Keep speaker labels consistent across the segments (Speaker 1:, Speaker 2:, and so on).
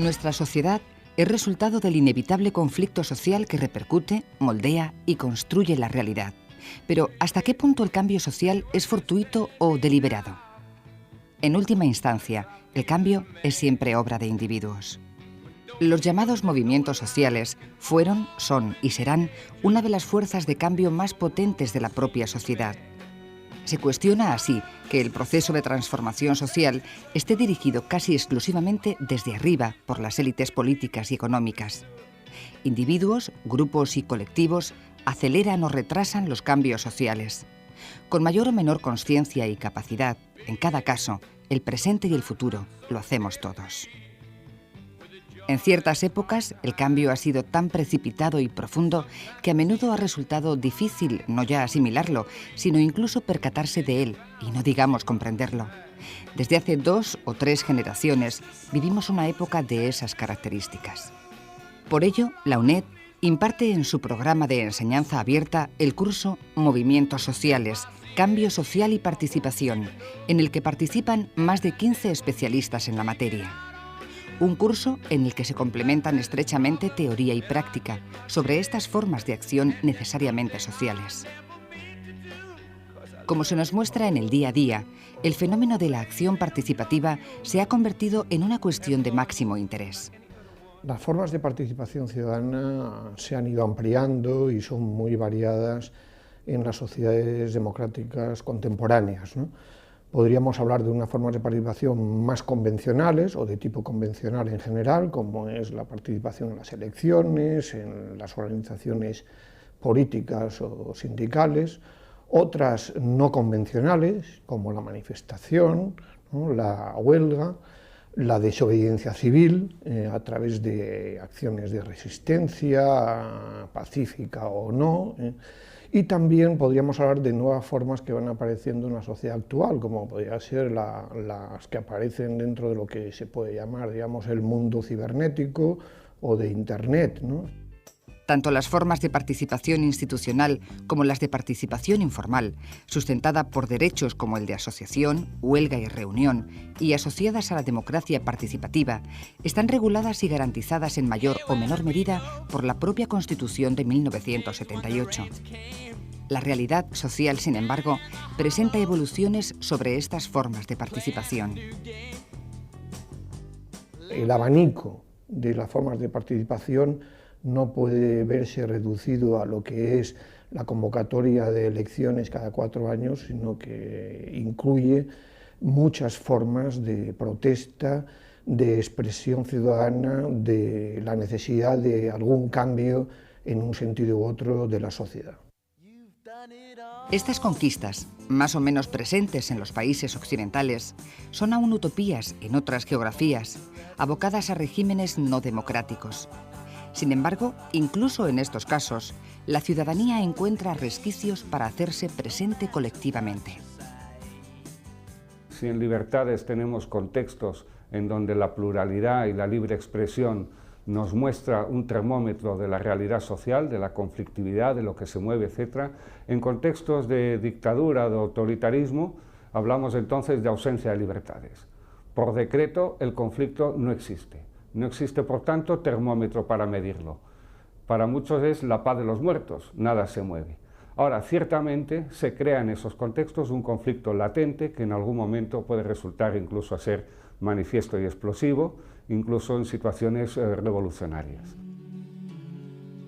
Speaker 1: Nuestra sociedad es resultado del inevitable conflicto social que repercute, moldea y construye la realidad. Pero, ¿hasta qué punto el cambio social es fortuito o deliberado? En última instancia, el cambio es siempre obra de individuos. Los llamados movimientos sociales fueron, son y serán una de las fuerzas de cambio más potentes de la propia sociedad. Se cuestiona así que el proceso de transformación social esté dirigido casi exclusivamente desde arriba por las élites políticas y económicas. Individuos, grupos y colectivos aceleran o retrasan los cambios sociales. Con mayor o menor consciencia y capacidad, en cada caso, el presente y el futuro lo hacemos todos. En ciertas épocas, el cambio ha sido tan precipitado y profundo que a menudo ha resultado difícil no ya asimilarlo, sino incluso percatarse de él, y no digamos comprenderlo. Desde hace 2 o 3 generaciones vivimos una época de esas características. Por ello, la UNED imparte en su programa de enseñanza abierta el curso Movimientos Sociales, Cambio Social y Participación, en el que participan más de 15 especialistas en la materia. Un curso en el que se complementan estrechamente teoría y práctica sobre estas formas de acción necesariamente sociales. Como se nos muestra en el día a día, el fenómeno de la acción participativa se ha convertido en una cuestión de máximo interés.
Speaker 2: Las formas de participación ciudadana se han ido ampliando y son muy variadas en las sociedades democráticas contemporáneas, ¿no? Podríamos hablar de unas formas de participación más convencionales o de tipo convencional en general, como es la participación en las elecciones, en las organizaciones políticas o sindicales, otras no convencionales, como la manifestación, ¿no?, la huelga, la desobediencia civil a través de acciones de resistencia, pacífica o no, y también podríamos hablar de nuevas formas que van apareciendo en la sociedad actual, como podría ser las que aparecen dentro de lo que se puede llamar, digamos, el mundo cibernético o de Internet, ¿no?
Speaker 1: Tanto las formas de participación institucional como las de participación informal, sustentada por derechos como el de asociación, huelga y reunión, y asociadas a la democracia participativa, están reguladas y garantizadas en mayor o menor medida por la propia Constitución de 1978. La realidad social, sin embargo, presenta evoluciones sobre estas formas de participación.
Speaker 2: El abanico de las formas de participación no puede verse reducido a lo que es la convocatoria de elecciones cada 4 años, sino que incluye muchas formas de protesta, de expresión ciudadana, de la necesidad de algún cambio en un sentido u otro de la sociedad.
Speaker 1: Estas conquistas, más o menos presentes en los países occidentales, son aún utopías en otras geografías, abocadas a regímenes no democráticos. Sin embargo, incluso en estos casos, la ciudadanía encuentra resquicios para hacerse presente colectivamente.
Speaker 3: Si en libertades tenemos contextos en donde la pluralidad y la libre expresión nos muestra un termómetro de la realidad social, de la conflictividad, de lo que se mueve, etc., en contextos de dictadura, de autoritarismo, hablamos entonces de ausencia de libertades. Por decreto, el conflicto no existe. No existe, por tanto, termómetro para medirlo. Para muchos es la paz de los muertos, nada se mueve. Ahora, ciertamente, se crea en esos contextos un conflicto latente que en algún momento puede resultar incluso a ser manifiesto y explosivo, incluso en situaciones revolucionarias.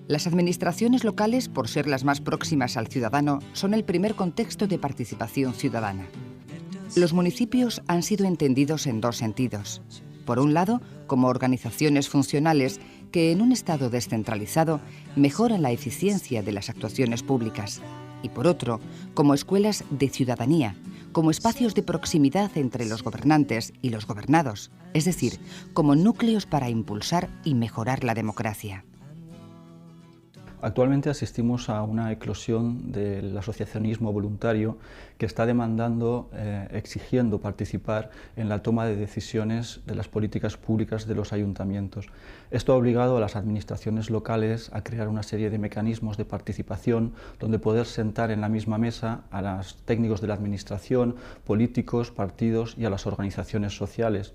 Speaker 1: Las administraciones locales, por ser las más próximas al ciudadano, son el primer contexto de participación ciudadana. Los municipios han sido entendidos en 2 sentidos. Por un lado, como organizaciones funcionales que en un Estado descentralizado mejoran la eficiencia de las actuaciones públicas. Y por otro, como escuelas de ciudadanía, como espacios de proximidad entre los gobernantes y los gobernados, es decir, como núcleos para impulsar y mejorar la democracia.
Speaker 4: Actualmente asistimos a una eclosión del asociacionismo voluntario que está demandando, exigiendo participar en la toma de decisiones de las políticas públicas de los ayuntamientos. Esto ha obligado a las administraciones locales a crear una serie de mecanismos de participación donde poder sentar en la misma mesa a los técnicos de la administración, políticos, partidos y a las organizaciones sociales.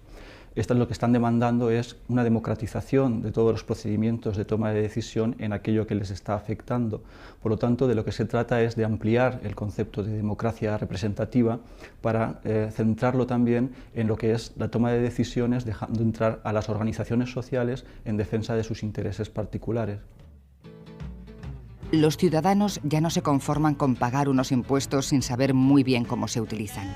Speaker 4: Esto es lo que están demandando, es una democratización de todos los procedimientos de toma de decisión en aquello que les está afectando. Por lo tanto, de lo que se trata es de ampliar el concepto de democracia representativa para centrarlo también en lo que es la toma de decisiones, dejando entrar a las organizaciones sociales en defensa de sus intereses particulares.
Speaker 1: Los ciudadanos ya no se conforman con pagar unos impuestos sin saber muy bien cómo se utilizan.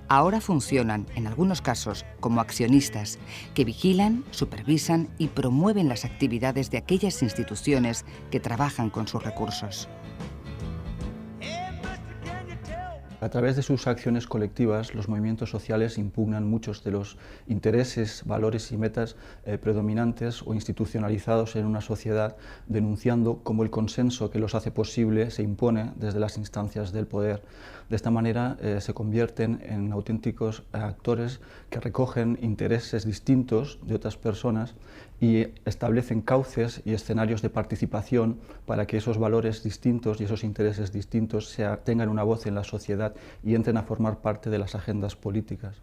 Speaker 1: Ahora funcionan, en algunos casos, como accionistas, que vigilan, supervisan y promueven las actividades de aquellas instituciones que trabajan con sus recursos.
Speaker 4: A través de sus acciones colectivas, los movimientos sociales impugnan muchos de los intereses, valores y metas predominantes o institucionalizados en una sociedad, denunciando cómo el consenso que los hace posible se impone desde las instancias del poder. De esta manera se convierten en auténticos actores que recogen intereses distintos de otras personas y establecen cauces y escenarios de participación para que esos valores distintos y esos intereses distintos tengan una voz en la sociedad y entren a formar parte de las agendas políticas.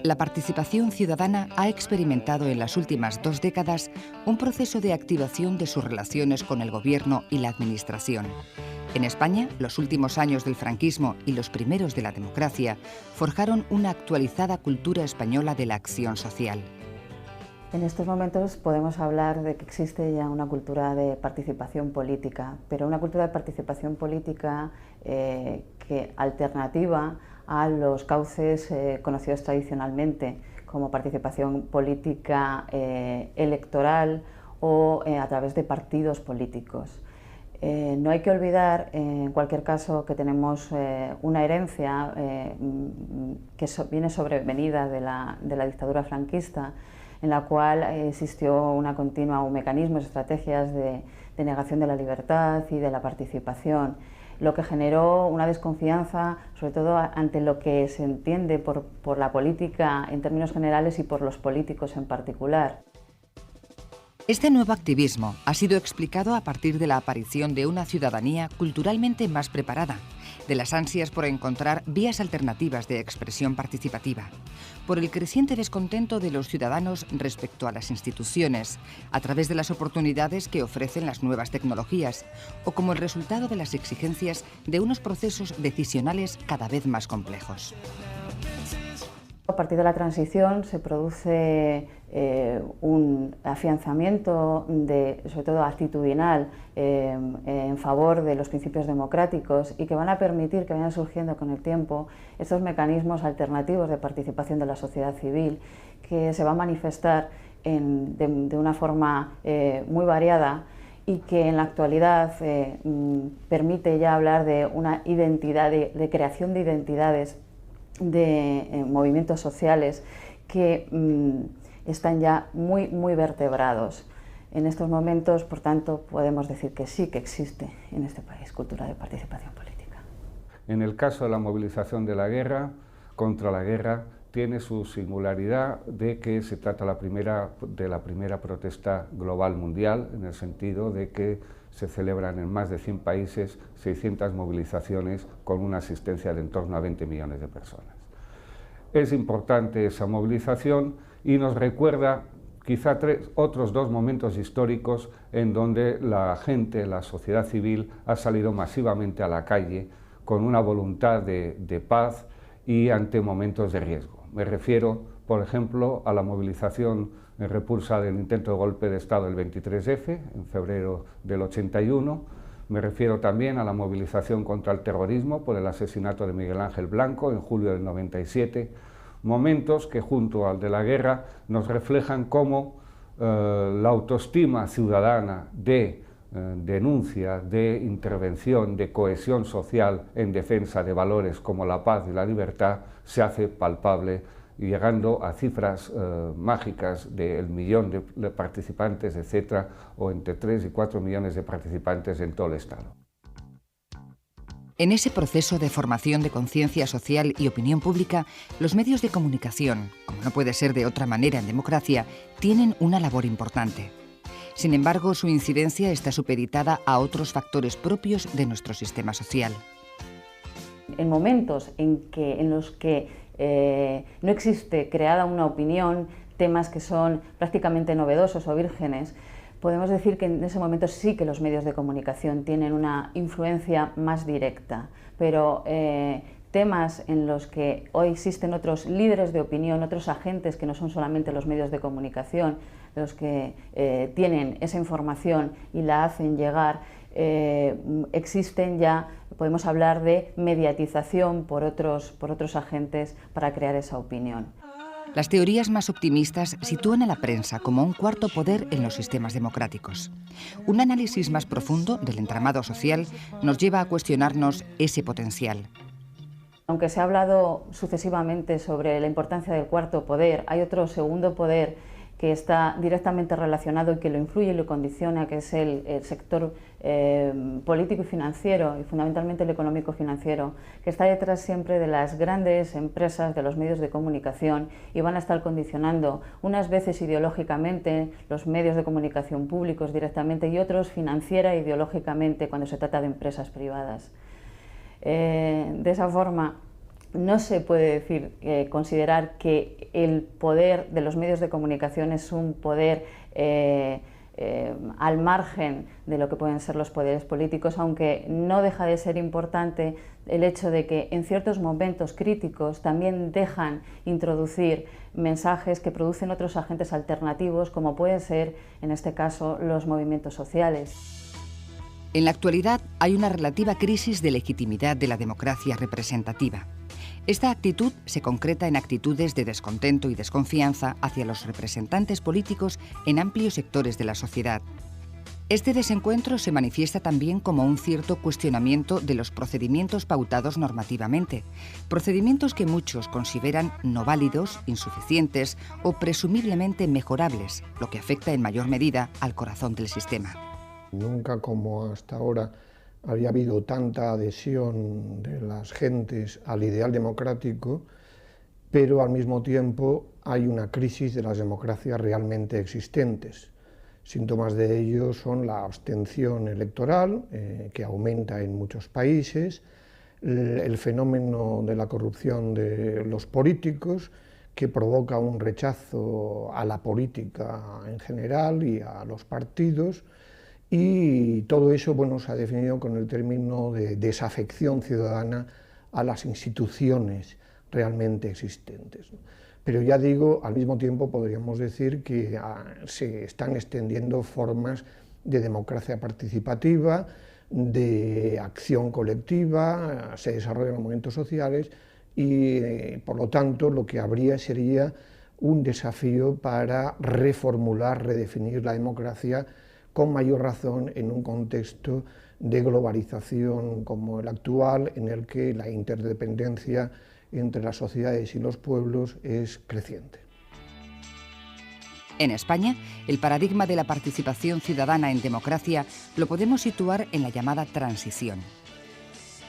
Speaker 1: La participación ciudadana ha experimentado en las últimas 2 décadas un proceso de activación de sus relaciones con el gobierno y la administración. En España, los últimos años del franquismo y los primeros de la democracia forjaron una actualizada cultura española de la acción social.
Speaker 5: En estos momentos podemos hablar de que existe ya una cultura de participación política, pero una cultura de participación política que alternativa a los cauces conocidos tradicionalmente como participación política electoral o a través de partidos políticos. No hay que olvidar, en cualquier caso, que tenemos una herencia que viene sobrevenida de la dictadura franquista, en la cual existió un mecanismos, estrategias de negación de la libertad y de la participación, lo que generó una desconfianza, sobre todo ante lo que se entiende por la política en términos generales y por los políticos en particular.
Speaker 1: Este nuevo activismo ha sido explicado a partir de la aparición de una ciudadanía culturalmente más preparada, de las ansias por encontrar vías alternativas de expresión participativa, por el creciente descontento de los ciudadanos respecto a las instituciones, a través de las oportunidades que ofrecen las nuevas tecnologías, o como el resultado de las exigencias de unos procesos decisionales cada vez más complejos.
Speaker 5: A partir de la transición se produce un afianzamiento, sobre todo actitudinal, en favor de los principios democráticos y que van a permitir que vayan surgiendo con el tiempo estos mecanismos alternativos de participación de la sociedad civil que se va a manifestar de una forma muy variada y que en la actualidad permite ya hablar de una identidad, de creación de identidades de movimientos sociales que están ya muy vertebrados. En estos momentos, por tanto, podemos decir que sí que existe en este país cultura de participación política.
Speaker 3: En el caso de la movilización de la guerra, contra la guerra, tiene su singularidad de que se trata de la primera protesta global mundial, en el sentido de que se celebran en más de 100 países 600 movilizaciones con una asistencia de en torno a 20 millones de personas. Es importante esa movilización y nos recuerda quizá otros 2 momentos históricos en donde la gente, la sociedad civil, ha salido masivamente a la calle con una voluntad de paz y ante momentos de riesgo. Me refiero, por ejemplo, a la movilización en repulsa del intento de golpe de Estado del 23F, en febrero del 81. Me refiero también a la movilización contra el terrorismo por el asesinato de Miguel Ángel Blanco en julio del 97. Momentos que, junto al de la guerra, nos reflejan cómo la autoestima ciudadana de denuncia, de intervención, de cohesión social en defensa de valores como la paz y la libertad se hace palpable, llegando a cifras mágicas del millón de participantes, etcétera, o entre 3 y 4 millones de participantes en todo el Estado.
Speaker 1: En ese proceso de formación de conciencia social y opinión pública, los medios de comunicación, como no puede ser de otra manera en democracia, tienen una labor importante. Sin embargo, su incidencia está supeditada a otros factores propios de nuestro sistema social.
Speaker 5: En momentos en los que no existe creada una opinión, temas que son prácticamente novedosos o vírgenes, podemos decir que en ese momento sí que los medios de comunicación tienen una influencia más directa, pero temas en los que hoy existen otros líderes de opinión, otros agentes que no son solamente los medios de comunicación, los que tienen esa información y la hacen llegar, existen ya, podemos hablar de mediatización por otros agentes para crear esa opinión.
Speaker 1: Las teorías más optimistas sitúan a la prensa como un cuarto poder en los sistemas democráticos. Un análisis más profundo del entramado social nos lleva a cuestionarnos ese potencial.
Speaker 5: Aunque se ha hablado sucesivamente sobre la importancia del cuarto poder, hay otro segundo poder que está directamente relacionado y que lo influye y lo condiciona, que es el sector político y financiero, y fundamentalmente el económico-financiero, que está detrás siempre de las grandes empresas, de los medios de comunicación, y van a estar condicionando unas veces ideológicamente los medios de comunicación públicos directamente y otros financiera e ideológicamente cuando se trata de empresas privadas. De esa forma, no se puede decir, considerar que el poder de los medios de comunicación es un poder al margen de lo que pueden ser los poderes políticos, aunque no deja de ser importante el hecho de que en ciertos momentos críticos también dejan introducir mensajes que producen otros agentes alternativos, como pueden ser, en este caso, los movimientos sociales.
Speaker 1: En la actualidad hay una relativa crisis de legitimidad de la democracia representativa. Esta actitud se concreta en actitudes de descontento y desconfianza hacia los representantes políticos en amplios sectores de la sociedad. Este desencuentro se manifiesta también como un cierto cuestionamiento de los procedimientos pautados normativamente, procedimientos que muchos consideran no válidos, insuficientes o presumiblemente mejorables, lo que afecta en mayor medida al corazón del sistema.
Speaker 2: Nunca como hasta ahora había habido tanta adhesión de las gentes al ideal democrático, pero al mismo tiempo hay una crisis de las democracias realmente existentes. Síntomas de ello son la abstención electoral, que aumenta en muchos países, el fenómeno de la corrupción de los políticos, que provoca un rechazo a la política en general y a los partidos, y todo eso, bueno, se ha definido con el término de desafección ciudadana a las instituciones realmente existentes. Pero ya digo, al mismo tiempo podríamos decir que se están extendiendo formas de democracia participativa, de acción colectiva, se desarrollan los movimientos sociales y, por lo tanto, lo que habría sería un desafío para reformular, redefinir la democracia con mayor razón en un contexto de globalización como el actual, en el que la interdependencia entre las sociedades y los pueblos es creciente.
Speaker 1: En España, el paradigma de la participación ciudadana en democracia lo podemos situar en la llamada transición.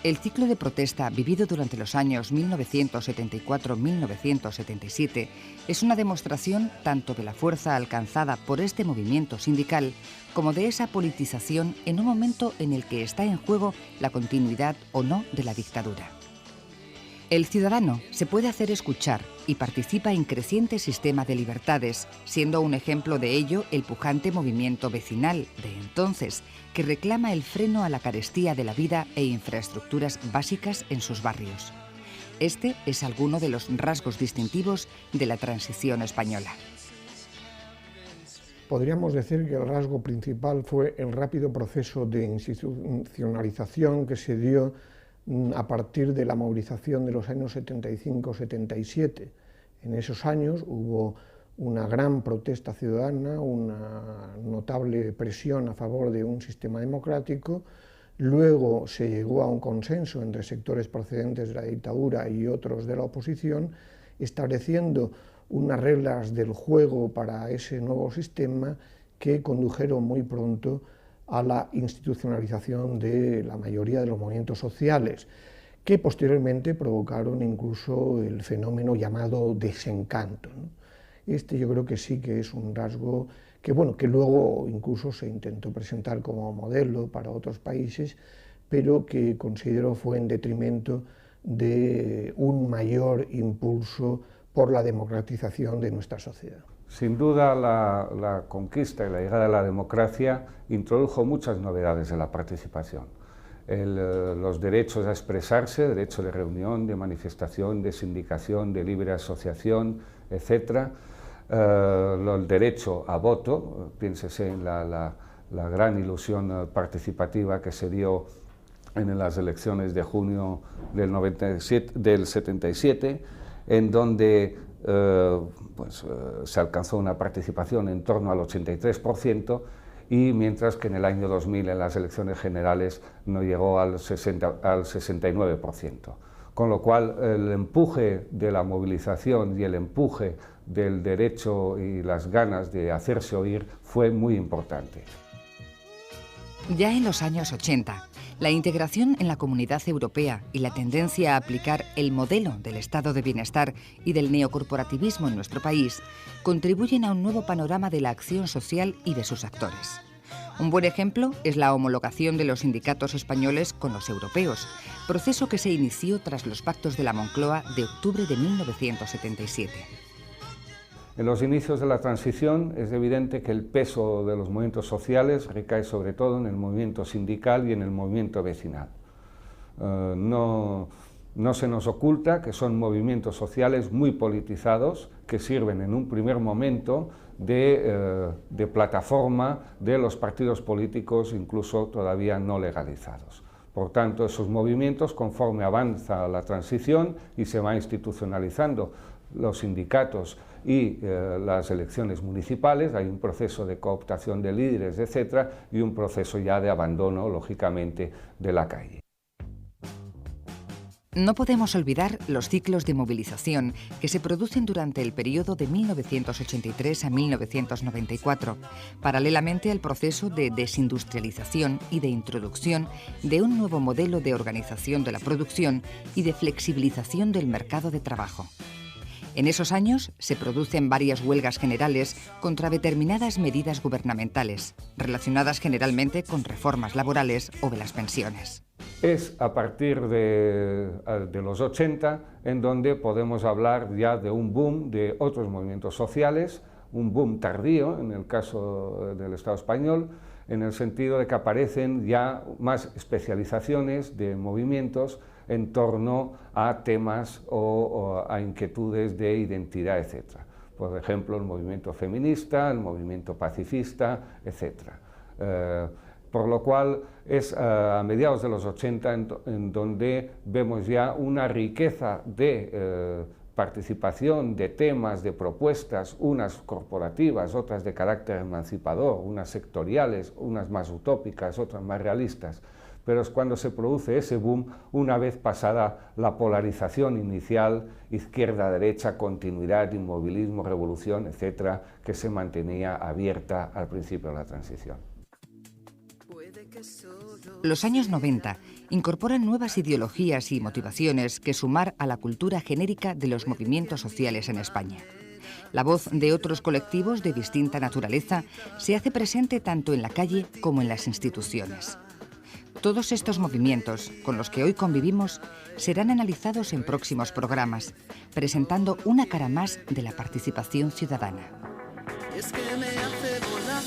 Speaker 1: El ciclo de protesta vivido durante los años 1974-1977 es una demostración tanto de la fuerza alcanzada por este movimiento sindical como de esa politización en un momento en el que está en juego la continuidad o no de la dictadura. El ciudadano se puede hacer escuchar y participa en creciente sistema de libertades, siendo un ejemplo de ello el pujante movimiento vecinal de entonces, que reclama el freno a la carestía de la vida e infraestructuras básicas en sus barrios. Este es alguno de los rasgos distintivos de la transición española.
Speaker 2: Podríamos decir que el rasgo principal fue el rápido proceso de institucionalización que se dio a partir de la movilización de los años 75-77. En esos años hubo una gran protesta ciudadana, una notable presión a favor de un sistema democrático. Luego se llegó a un consenso entre sectores procedentes de la dictadura y otros de la oposición, estableciendo unas reglas del juego para ese nuevo sistema que condujeron muy pronto a la institucionalización de la mayoría de los movimientos sociales, que posteriormente provocaron incluso el fenómeno llamado desencanto, ¿no? Este yo creo que sí que es un rasgo que, bueno, que luego incluso se intentó presentar como modelo para otros países, pero que considero fue en detrimento de un mayor impulso por la democratización de nuestra sociedad.
Speaker 3: Sin duda, la conquista y la llegada de la democracia introdujo muchas novedades en la participación. Los derechos a expresarse, derecho de reunión, de manifestación, de sindicación, de libre asociación, etc. El derecho a voto, piénsese en la gran ilusión participativa que se dio en las elecciones de junio del 77, en donde se alcanzó una participación en torno al 83%, y mientras que en el año 2000 en las elecciones generales no llegó al 69%. Con lo cual el empuje de la movilización y el empuje del derecho y las ganas de hacerse oír fue muy importante.
Speaker 1: Ya en los años 80, la integración en la Comunidad Europea y la tendencia a aplicar el modelo del estado de bienestar y del neocorporativismo en nuestro país contribuyen a un nuevo panorama de la acción social y de sus actores. Un buen ejemplo es la homologación de los sindicatos españoles con los europeos, proceso que se inició tras los pactos de la Moncloa de octubre de 1977.
Speaker 3: En los inicios de la transición es evidente que el peso de los movimientos sociales recae sobre todo en el movimiento sindical y en el movimiento vecinal. No se nos oculta que son movimientos sociales muy politizados que sirven en un primer momento de plataforma de los partidos políticos, incluso todavía no legalizados. Por tanto, esos movimientos, conforme avanza la transición y se va institucionalizando los sindicatos y las elecciones municipales, hay un proceso de cooptación de líderes, etc., y un proceso ya de abandono, lógicamente, de la calle.
Speaker 1: No podemos olvidar los ciclos de movilización que se producen durante el periodo de 1983 a 1994, paralelamente al proceso de desindustrialización y de introducción de un nuevo modelo de organización de la producción y de flexibilización del mercado de trabajo. En esos años se producen varias huelgas generales contra determinadas medidas gubernamentales, relacionadas generalmente con reformas laborales o de las pensiones.
Speaker 3: Es a partir de los 80 en donde podemos hablar ya de un boom de otros movimientos sociales, un boom tardío en el caso del Estado español, en el sentido de que aparecen ya más especializaciones de movimientos en torno a temas o a inquietudes de identidad, etc. Por ejemplo, el movimiento feminista, el movimiento pacifista, etc. Por lo cual es a mediados de los 80 en donde vemos ya una riqueza de participación, de temas, de propuestas, unas corporativas, otras de carácter emancipador, unas sectoriales, unas más utópicas, otras más realistas. Pero es cuando se produce ese boom, una vez pasada la polarización inicial, izquierda-derecha, continuidad, inmovilismo, revolución, etcétera, que se mantenía abierta al principio de la transición.
Speaker 1: Los años 90 incorporan nuevas ideologías y motivaciones que sumar a la cultura genérica de los movimientos sociales en España. La voz de otros colectivos de distinta naturaleza se hace presente tanto en la calle como en las instituciones. Todos estos movimientos, con los que hoy convivimos, serán analizados en próximos programas, presentando una cara más de la participación ciudadana.
Speaker 6: Es que me hace volar